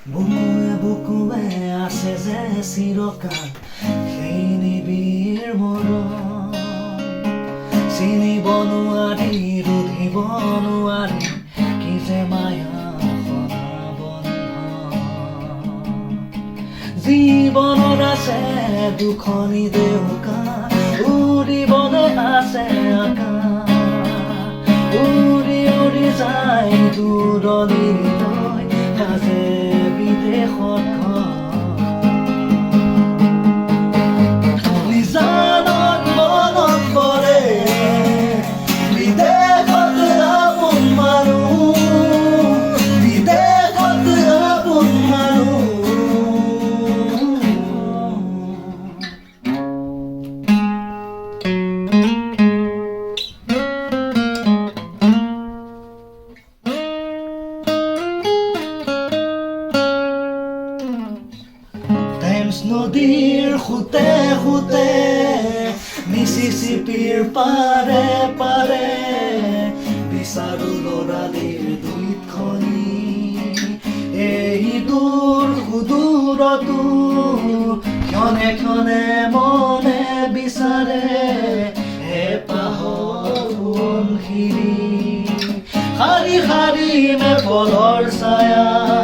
বুকুৱে বুকুৱে আছে যে চিৰকাল সেই নিবিড় মৰম চিনিব নোৱাৰি ৰুধিব নোৱাৰি কি যে মায়া জীৱনত আছে দুখনি দেউকা উৰিবলৈ আছে আকাশ উৰি উৰি যায় দূৰণিলৈ সাজে বিদেশত নিজানত মনত পৰে বিদেশত আপোন মানুহ বিদেশত আপোন মানুহ নদীৰ খুতে খুতে মিছিছিপিৰ পাৰে পাৰে বিচাৰো লৰালিৰ দুইত খনি এই দূৰ সুদূৰতো ক্ষণে ক্ষণে মনে বিচাৰে হেঁপাহৰ সোৱণশিৰী শাৰী শাৰী মেফলৰ ছায়া